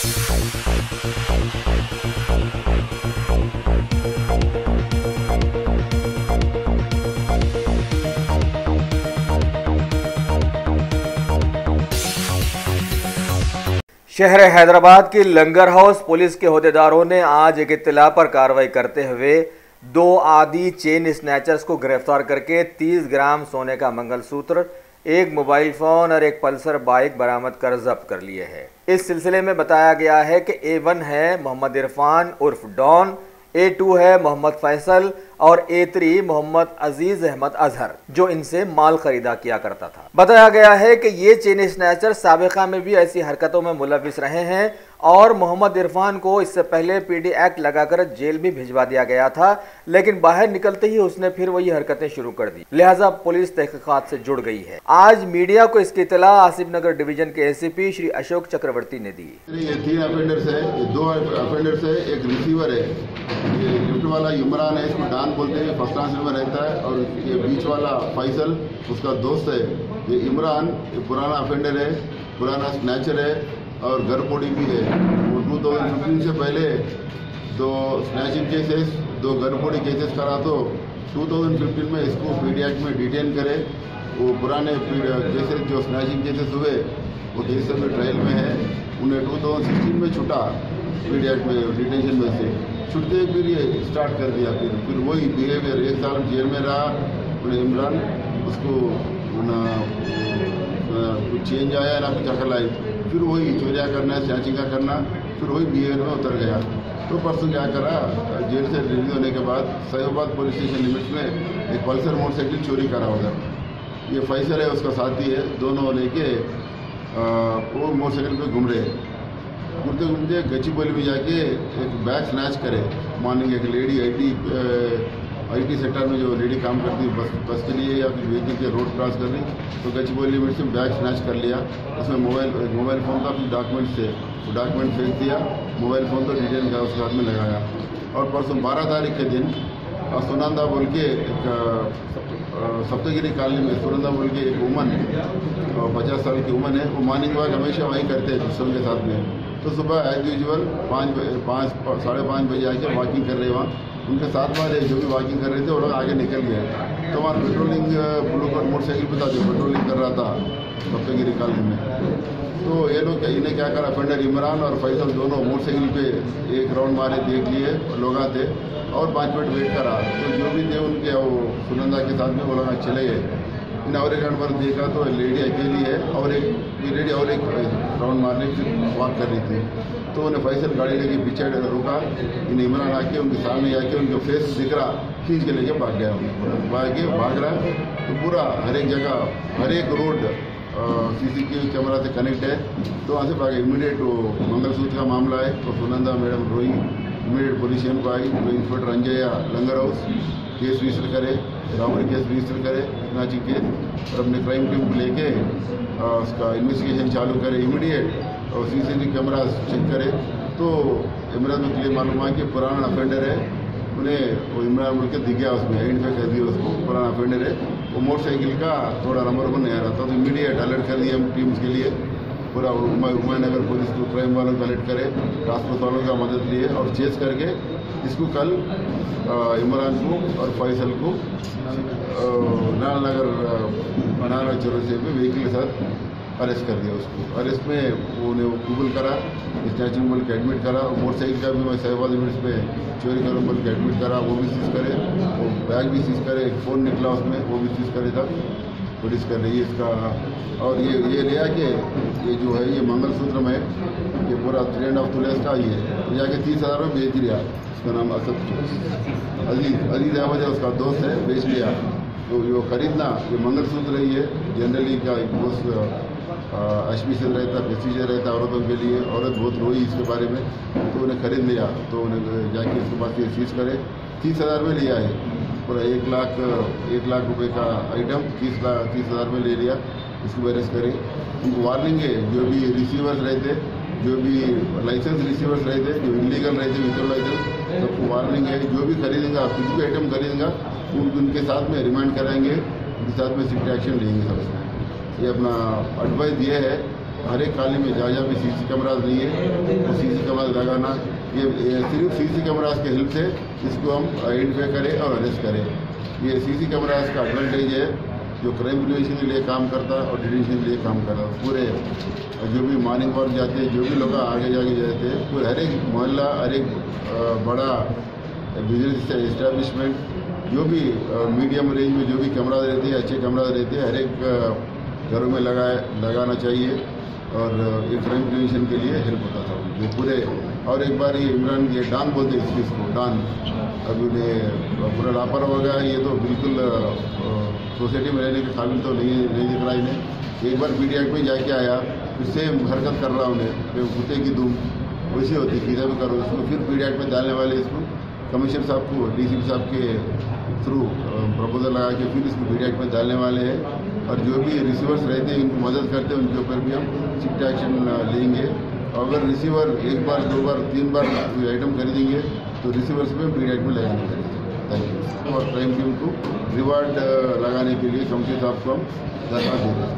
शहर हैदराबाद की लंगर house police के अहदेदारों ने आज एक इत्तला पर कार्रवाई करते हुए 2 आदि चेन स्नैचर्स को गिरफ्तार करके 30 ग्राम सोने का मंगलसूत्र, 1 मोबाइल फोन और 1 पल्सर बाइक बरामद कर जब्त कर लिए है। इस सिलसिले में बताया गया है कि A1 है मोहम्मद इरफान उर्फ डॉन, A2 है मोहम्मद फैसल और A3 मोहम्मद अजीज अहमद अजहर, जो इनसे माल खरीदा किया करता था। बताया गया है कि ये चेन स्नैचर साबिका में भी ऐसी हरकतों में मुलविस रहे हैं और मोहम्मद इरफान को इससे पहले PD एक्ट लगाकर जेल भी भिजवा दिया गया था, लेकिन बाहर निकलते ही उसने फिर वही हरकतें शुरू कर दी, लिहाजा पुलिस तहकीकात से जुड़ गई है। आज मीडिया को इसकी इत्तला आसिफ नगर डिवीजन के ACP श्री अशोक चक्रवर्ती ने दी। ये 3 अफेंडर्स है, 2 अफेंडर्स है, एक रिसीवर है। ये लिफ्ट वाला इमरान है, इसको डान बोलते हैं, फर्स्ट क्लास में रहता है, और ये बीच वाला फैसल उसका दोस्त है। ये इमरान ये पुराना अफेंडर है, पुराना स्नैचर है और घरपोड़ी भी है। वो 2015 से पहले 2 स्नैचिंग केसेस, 2 घरपोड़ी केसेस करा, तो 2015 में इसको PD एक्ट में डिटेन करे। वो पुराने केसेस जो स्नैचिंग केसेस हुए वो केस में ट्रायल में है। उन्हें 2016 में छूटा PD एक्ट में डिटेंशन में से छुटते फिर ये स्टार्ट कर दिया। फिर वही बिहेवियर, 1 साल जेल में रहा। उन्हें इमरान उसको ना कुछ चेंज आया ना कुछ अकल आई, फिर वही चोरियाँ करना, स्नैचिंग का करना, फिर वही बिहेवियर में उतर गया। तो परसों क्या करा, जेल से रिलीज होने के बाद सैयदाबाद पुलिस स्टेशन लिमिट्स में एक पल्सर मोटरसाइकिल चोरी करा उधर। ये फैसल है उसका साथी है, दोनों लेके वो मोटरसाइकिल पे घूम रहे। घूमते घूमते गच्चीबौली में जाके एक बैग स्नैच करे। मॉर्निंग एक लेडी IT सेक्टर में जो लेडी काम करती है बस के लिए या फिर व्हीकल के रोड क्रॉस कर रही, तो गच्चीबौली में से बैग स्नैच कर लिया। उसमें मोबाइल फ़ोन का कुछ डॉक्यूमेंट्स थे, वो डॉक्यूमेंट फेंक दिया। मोबाइल फ़ोन तो डिटेल का उसके हाथ में लगाया। और परसों 12 तारीख के दिन सुनंदा बोल के एक सप्तगिरी कॉलोनी में सुनंदा बोल के एक वुमन, 50 साल की वुमन है, वो मॉर्निंग वॉक हमेशा वहीं करते हैं दूसरों के साथ में। तो सुबह एज यूजुअल 5-5:30 बजे आके वॉकिंग कर रहे वहाँ। उनके साथ वाले जो भी वॉकिंग कर रहे थे वो लोग आगे निकल गए। तो वहाँ पेट्रोलिंग ब्लू कलर मोटरसाइकिल पे था जो पेट्रोलिंग कर रहा था सप्तगिरी कॉलोनी में। तो ये लोग इन्हें क्या करा, अफेंडर इमरान और फैसल दोनों मोटरसाइकिल पे एक राउंड मारे, देख लिए लोग आते और 5 मिनट वेट करा। तो जो भी थे उनके वो सुनंदा के साथ में वो लोग चले गए। इन और एक राउंड पर देखा तो लेडी अकेली है और एक लेडी और एक राउंड मारने की वॉक कर रही थी। तो उन्हें फैसल गाड़ी लेके पीछे रुका। इन इमरान आके उनके सामने आके उनका फेस दिख रहा, खींच के लेके भाग गया। भाग रहा तो पूरा हर एक जगह, हर एक रोड CCTV कैमरा से कनेक्ट है। तो वहाँ से भागे। इमीडिएट वो मंगलसूत्र का मामला है तो सुनंदा मैडम रोई, इमीडिएट पुलिस को आई। तो इंस्पेक्टर अंजय लंगर हाउस केस रजिस्टर करे, रॉबरी केस रजिस्टर करे, स्नैचिंग केस, और अपने क्राइम टीम को लेके उसका इन्वेस्टिगेशन चालू करे इमीडिएट। और CCTV कैमरा चेक करे तो इमरान में क्लियर मालूम हुआ कि पुराना अफेंडर है। उन्हें वो इमरान बोल के दिख गया, उसमें आइडेंटिफाई कर दिया उसको, पुराना अफेंडर है। वो मोटरसाइकिल का थोड़ा नंबर नहीं आ रहा था, तो इमीडिएट अलर्ट कर दिया टीम्स के लिए। पूरा उमायनगर पुलिस को, क्राइम वालों को अलर्ट करे, टास्क फोर्स वालों का मदद लिए और चेस करके इसको कल इमरान को और फैसल को नारायणनगर चौराहे में व्हीकल के साथ अरेस्ट कर दिया। उसको अरेस्ट में उन्हें वो कबूल करा, स्नैचिंग बोल के एडमिट करा। और मोटरसाइकिल का भी मैं सैयदाबाद लिमिट्स पे चोरी करूँ बोल के एडमिट करा, वो भी सीज करे। वो बैग भी सीज करे, एक फ़ोन निकला उसमें, वो भी सीज करे था। पुलिस कर रही है इसका। और ये लिया कि ये जो है ये मंगलसूत्र में ये पूरा 3.5 तोले का ही है, तो जाके 30,000 में बेच दिया। उसका नाम अजीज अहमद है, उसका दोस्त है, बेच लिया। तो जो खरीदना ये मंगलसूत्र ही है, जनरली का एक बहुत ऑस्पिशियस रहता, प्रेस्टीजियस रहता औरतों के लिए। औरत बहुत रोई इसके बारे में, तो उन्हें खरीद लिया। तो उन्हें जाके इसके पास ये चीज़ करे, 30,000 में लिया है। पूरा 1 लाख रुपए का आइटम 30,000 में ले लिया। इसको अरेस्ट करें। उनको वार्निंग है, जो भी रिसीवर्स रहते, जो भी लाइसेंस रिसीवर्स रहते, जो इलीगल रहते विदाउट लाइसेंस, सबको वार्निंग है। जो भी खरीदेगा, कुछ भी आइटम खरीदेगा, उनके साथ में रिमांड कराएंगे, उनके साथ में स्ट्रिक्ट एक्शन लेंगे। सब ये अपना एडवाइस दिए है हर एक कॉलोनी में जहाँ जहाँ भी सीसी कैमराज नहीं है वो सीसी कैमराज लगाना, ये सिर्फ सीसी कैमराज के हेल्प से इसको हम आइडेंटिफाई करें और अरेस्ट करें। ये सीसी कैमराज का एडवांटेज है जो क्राइम प्रिवेंशन के लिए काम करता है और डिटेंशन के लिए काम करता है। पूरे जो भी मॉर्निंग वॉक जाते हैं, जो भी लोग आगे जाके जाते हैं, पूरे हर एक मोहल्ला, हर एक बड़ा बिजनेस इस्टेब्लिशमेंट, जो भी मीडियम रेंज में जो भी कैमराज रहते हैं, अच्छे कैमराज रहते हैं, हर एक घरों में लगाना चाहिए और ये क्राइम प्रिवेंशन के लिए हेल्प होता था ये पूरे। और एक बार ये इमरान ये डॉन बोलते हैं इस चीज़ को, डॉन अभी उन्हें पूरा लापरवाह हो गया। ये तो बिल्कुल सोसाइटी में रहने के काबिल तो नहीं दिख रहा इन्हें। एक बार पीडी एक्ट में जाके आया, उससे हरकत कर रहा उन्हें, कुत्ते की धूम वैसी होती, किधर भी करो उसको, फिर पीडी एक्ट में डालने वाले इसको कमिश्नर साहब को डीसीपी साहब के थ्रू प्रपोजल लगा के फिर इसको पीडी एक्ट में डालने वाले हैं। और जो भी रिसीवर्स रहते हैं उनको मदद करते हैं, उनके ऊपर भी हम स्ट्रिक्ट एक्शन लेंगे। अगर रिसीवर एक बार, दो बार, तीन बार कोई आइटम खरीदेंगे तो रिसीवर्स में पीडी एक्ट में लगाने करेंगे। Thank you. और क्राइम टीम को रिवार्ड लगाने के लिए कमिश्नर साहब को हम दरखास्त देते हैं।